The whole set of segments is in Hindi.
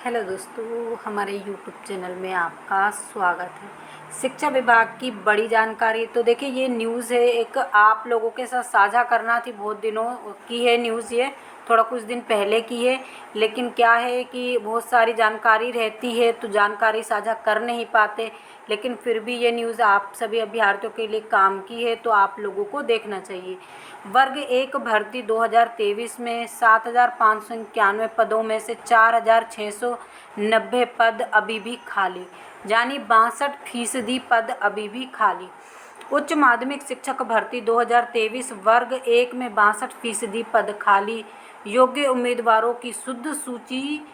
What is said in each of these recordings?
हेलो दोस्तों, हमारे यूट्यूब चैनल में आपका स्वागत है। शिक्षा विभाग की बड़ी जानकारी। तो देखिए, ये न्यूज़ है, एक आप लोगों के साथ साझा करना थी। बहुत दिनों की है न्यूज़, ये थोड़ा कुछ दिन पहले की है, लेकिन क्या है कि बहुत सारी जानकारी रहती है तो जानकारी साझा कर नहीं पाते। लेकिन फिर भी ये न्यूज़ आप सभी अभ्यर्थियों के लिए काम की है, तो आप लोगों को देखना चाहिए। वर्ग 1 भर्ती 2023 में 7,591 पदों में से 4,690 पद अभी भी खाली, यानी 62% पद अभी भी खाली। उच्च माध्यमिक शिक्षक भर्ती 2023 वर्ग 1 में 62% पद खाली। योग्य उम्मीदवारों की शुद्ध सूची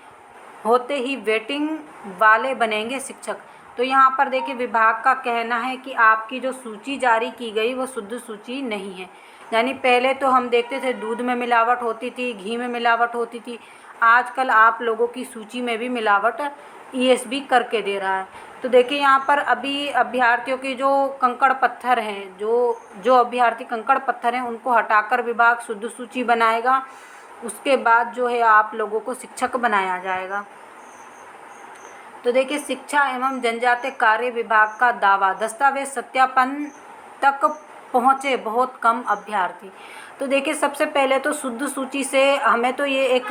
होते ही वेटिंग वाले बनेंगे शिक्षक। तो यहाँ पर देखिए, विभाग का कहना है कि आपकी जो सूची जारी की गई वो शुद्ध सूची नहीं है। यानी पहले तो हम देखते थे दूध में मिलावट होती थी, घी में मिलावट होती थी, आजकल आप लोगों की सूची में भी मिलावट ईएसबी करके दे रहा है। तो देखिए, यहाँ पर अभी अभ्यर्थियों के जो कंकड़ पत्थर हैं, जो जो अभ्यर्थी कंकड़ पत्थर हैं, उनको हटाकर विभाग शुद्ध सूची बनाएगा। उसके बाद जो है आप लोगों को शिक्षक बनाया जाएगा। तो देखिए, शिक्षा एवं जनजातीय कार्य विभाग का दावा, दस्तावेज सत्यापन तक पहुँचे बहुत कम अभ्यर्थी। तो देखिए, सबसे पहले तो शुद्ध सूची से हमें तो ये एक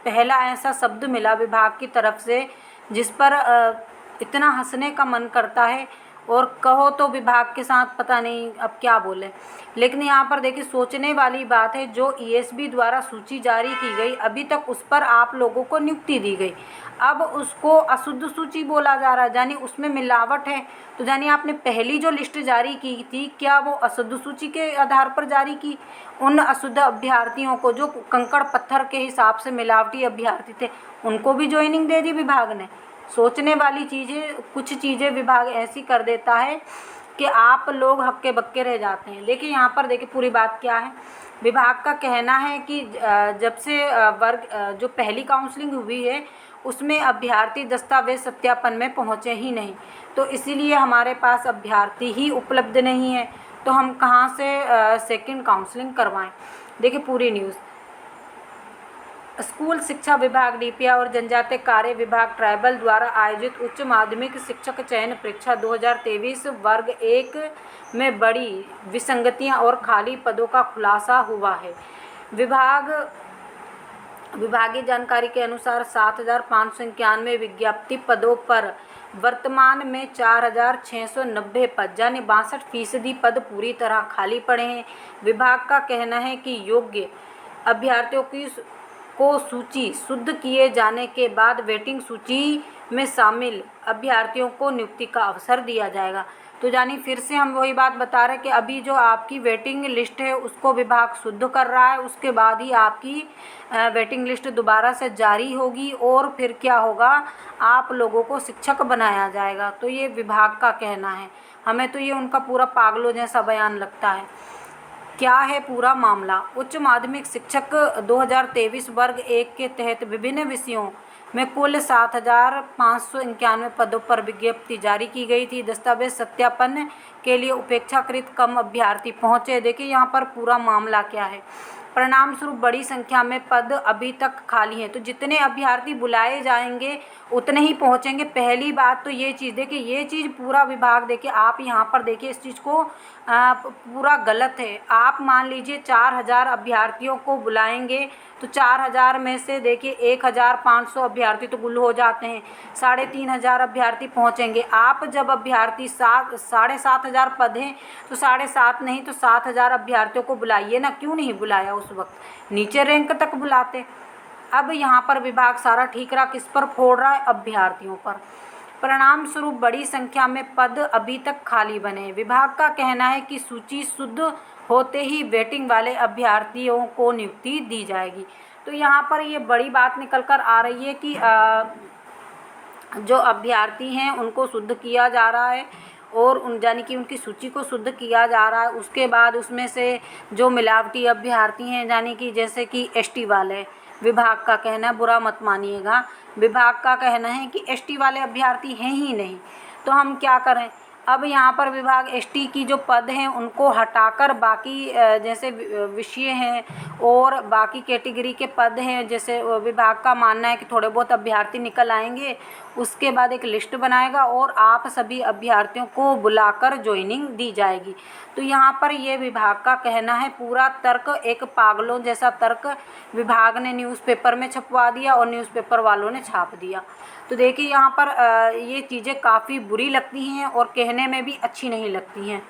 पहला ऐसा शब्द मिला विभाग की तरफ से जिस पर इतना हंसने का मन करता है, और कहो तो विभाग के साथ पता नहीं अब क्या बोले। लेकिन यहाँ पर देखिए, सोचने वाली बात है, जो ईएसबी द्वारा सूची जारी की गई, अभी तक उस पर आप लोगों को नियुक्ति दी गई, अब उसको अशुद्ध सूची बोला जा रहा है, यानी उसमें मिलावट है। तो यानी आपने पहली जो लिस्ट जारी की थी, क्या वो अशुद्ध सूची के आधार पर जारी की? उन अशुद्ध अभ्यर्थियों को, जो कंकड़ पत्थर के हिसाब से मिलावटी अभ्यर्थी थे, उनको भी ज्वाइनिंग दे दी विभाग ने। सोचने वाली चीज़ें, कुछ चीज़ें विभाग ऐसी कर देता है कि आप लोग हक्के बक्के रह जाते हैं। देखिए, यहाँ पर देखिए पूरी बात क्या है। विभाग का कहना है कि जब से वर्ग जो पहली काउंसलिंग हुई है, उसमें अभ्यर्थी दस्तावेज सत्यापन में पहुँचे ही नहीं, तो इसीलिए हमारे पास अभ्यर्थी ही उपलब्ध नहीं है। तो हम कहाँ से सेकंड काउंसलिंग करवाएं? देखिए पूरी न्यूज़। स्कूल शिक्षा विभाग, डीपीआई और जनजातीय कार्य विभाग ट्राइबल द्वारा आयोजित उच्च माध्यमिक शिक्षक चयन परीक्षा 2023 वर्ग 1 में बड़ी विसंगतियां और खाली पदों का खुलासा हुआ है। विभागीय जानकारी के अनुसार 7,591 विज्ञप्ति पदों पर वर्तमान में 4,690 पद, यानी 62% पद पूरी तरह खाली पड़े हैं। विभाग का कहना है कि योग्य अभ्यर्थियों की को सूची शुद्ध किए जाने के बाद वेटिंग सूची में शामिल अभ्यर्थियों को नियुक्ति का अवसर दिया जाएगा। तो यानी फिर से हम वही बात बता रहे हैं कि अभी जो आपकी वेटिंग लिस्ट है उसको विभाग शुद्ध कर रहा है, उसके बाद ही आपकी वेटिंग लिस्ट दोबारा से जारी होगी, और फिर क्या होगा, आप लोगों को शिक्षक बनाया जाएगा। तो ये विभाग का कहना है। हमें तो ये उनका पूरा पागलों जैसा बयान लगता है। क्या है पूरा मामला? उच्च माध्यमिक शिक्षक 2023 वर्ग 1 के तहत विभिन्न विषयों में कुल 7,591 पदों पर विज्ञप्ति जारी की गई थी। दस्तावेज सत्यापन के लिए अपेक्षाकृत कम अभ्यर्थी पहुंचे। देखिए, यहाँ पर पूरा मामला क्या है। परिणाम स्वरूप बड़ी संख्या में पद अभी तक खाली हैं। तो जितने अभ्यर्थी बुलाए जाएंगे उतने ही पहुंचेंगे। पहली बात तो ये चीज़ देखिए, ये चीज़ पूरा विभाग देखिए, आप यहाँ पर देखिए, इस चीज़ को पूरा गलत है। आप मान लीजिए 4,000 अभ्यर्थियों को बुलाएंगे, तो 4,000 में से देखिए 1,500 अभ्यर्थी तो गुल हो जाते हैं, 3,500 अभ्यर्थी पहुंचेंगे। आप जब अभ्यर्थी 7,500 पद हैं, तो 7,500 नहीं तो 7,000 अभ्यर्थियों को बुलाइए ना। क्यों नहीं बुलाया उस वक्त? नीचे रैंक तक बुलाते। अब यहाँ पर विभाग सारा ठीकरा किस पर फोड़ रहा है? अभ्यर्थियों पर। परिणाम स्वरूप बड़ी संख्या में पद अभी तक खाली बने। विभाग का कहना है कि सूची शुद्ध होते ही वेटिंग वाले अभ्यर्थियों को नियुक्ति दी जाएगी। तो यहाँ पर ये बड़ी बात निकल कर आ रही है कि जो अभ्यर्थी हैं उनको शुद्ध किया जा रहा है, और यानी कि उनकी सूची को शुद्ध किया जा रहा है। उसके बाद उसमें से जो मिलावटी अभ्यर्थी हैं, यानी कि जैसे कि एसटी वाले, विभाग का कहना है, बुरा मत मानिएगा, विभाग का कहना है कि एसटी वाले अभ्यर्थी हैं ही नहीं। तो हम क्या करें? अब यहाँ पर विभाग एसटी की जो पद हैं उनको हटाकर बाकी जैसे विषय हैं और बाकी कैटेगरी के पद हैं, जैसे विभाग का मानना है कि थोड़े बहुत अभ्यर्थी निकल आएंगे, उसके बाद एक लिस्ट बनाएगा और आप सभी अभ्यर्थियों को बुलाकर ज्वाइनिंग दी जाएगी। तो यहाँ पर ये विभाग का कहना है, पूरा तर्क एक पागलों जैसा तर्क विभाग ने न्यूज़पेपर में छपवा दिया और न्यूज़पेपर वालों ने छाप दिया। तो देखिए यहाँ पर ये चीज़ें काफ़ी बुरी लगती हैं और कहने में भी अच्छी नहीं लगती हैं।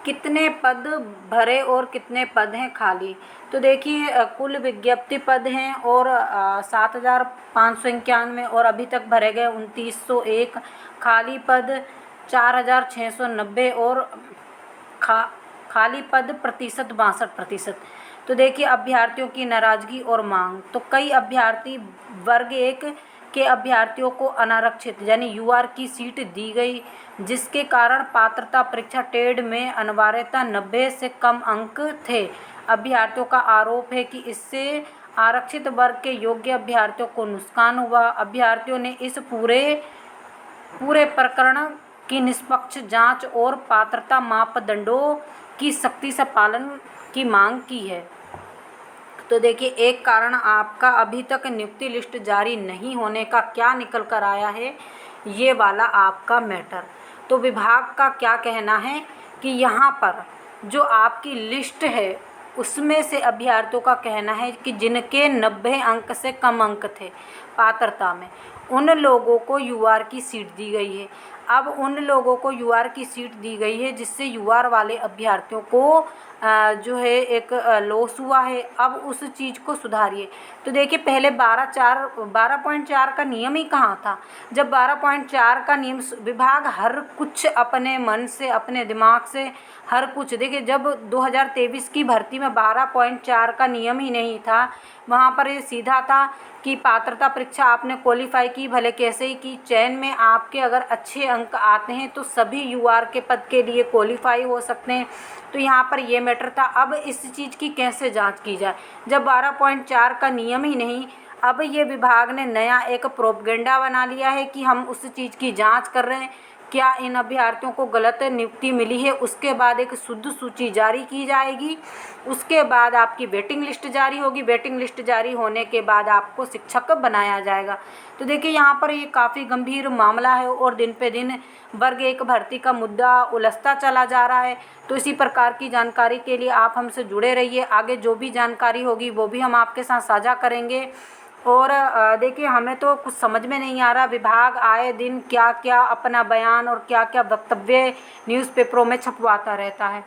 कितने पद भरे और कितने पद हैं खाली? तो देखिए कुल विज्ञप्ति पद हैं और 7,591 और अभी तक भरे गए 2,901, खाली पद 4,690 और खाली पद प्रतिशत 62%। तो देखिए अभ्यर्थियों की नाराजगी और मांग, तो कई अभ्यर्थी वर्ग 1 के अभ्यर्थियों को अनारक्षित यानी यूआर की सीट दी गई, जिसके कारण पात्रता परीक्षा टेड में अनिवार्यता 90 से कम अंक थे। अभ्यर्थियों का आरोप है कि इससे आरक्षित वर्ग के योग्य अभ्यर्थियों को नुकसान हुआ। अभ्यर्थियों ने इस पूरे प्रकरण की निष्पक्ष जांच और पात्रता मापदंडों की सख्ती से पालन की मांग की है। तो देखिए एक कारण आपका अभी तक नियुक्ति लिस्ट जारी नहीं होने का क्या निकल कर आया है, ये वाला आपका मैटर। तो विभाग का क्या कहना है कि यहाँ पर जो आपकी लिस्ट है उसमें से अभ्यर्थियों का कहना है कि जिनके 90 अंक से कम अंक थे पात्रता में, उन लोगों को यूआर की सीट दी गई है। अब उन लोगों को यूआर की सीट दी गई है जिससे यूआर वाले अभ्यर्थियों को जो है एक लॉस हुआ है। अब उस चीज़ को सुधारिए। तो देखिए पहले 12.4 का नियम ही कहाँ था। जब 12.4 का नियम, विभाग हर कुछ अपने मन से अपने दिमाग से हर कुछ, देखिए जब 2023 की भर्ती में 12.4 का नियम ही नहीं था, वहाँ पर ये सीधा था कि पात्रता परीक्षा आपने क्वालिफाई की भले कैसे ही की, चयन में आपके अगर अच्छे अंक आते हैं तो सभी यूआर के पद के लिए क्वालिफाई हो सकते हैं। तो यहाँ पर ये मैटर था। अब इस चीज़ की कैसे जांच की जाए जब 12.4 का नियम ही नहीं। अब ये विभाग ने नया एक प्रोपगेंडा बना लिया है कि हम उस चीज़ की जांच कर रहे हैं, क्या इन अभ्यर्थियों को गलत नियुक्ति मिली है। उसके बाद एक शुद्ध सूची जारी की जाएगी, उसके बाद आपकी वेटिंग लिस्ट जारी होगी, वेटिंग लिस्ट जारी होने के बाद आपको शिक्षक बनाया जाएगा। तो देखिए यहाँ पर ये काफ़ी गंभीर मामला है और दिन पे दिन वर्ग 1 भर्ती का मुद्दा उलझता चला जा रहा है। तो इसी प्रकार की जानकारी के लिए आप हमसे जुड़े रहिए। आगे जो भी जानकारी होगी वो भी हम आपके साथ साझा करेंगे। और देखिए हमें तो कुछ समझ में नहीं आ रहा, विभाग आए दिन क्या क्या अपना बयान और क्या क्या वक्तव्य न्यूज़पेपरों में छपवाता रहता है।